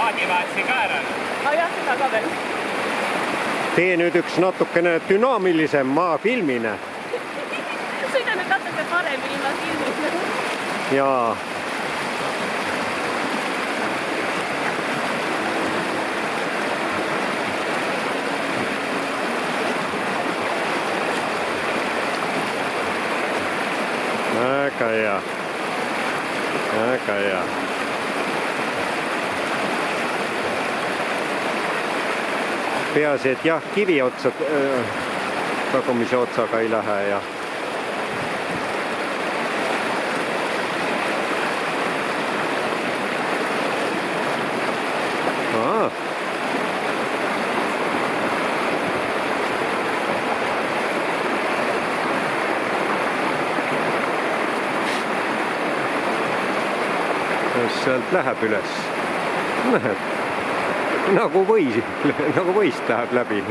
paadivahetsi ka ära. Jah, seda ka veel. Tee nüüd üks natukene dünaamilisem maafilmine. Sõida nüüd natuke paremini ilma filmina. Jaa. Väga hea. Väga hea. Peaasi, et jah, kivi otsa, tagumise otsaga ei lähe ja sealt läheb üles. Läheb. Nagu võist läheb läbi.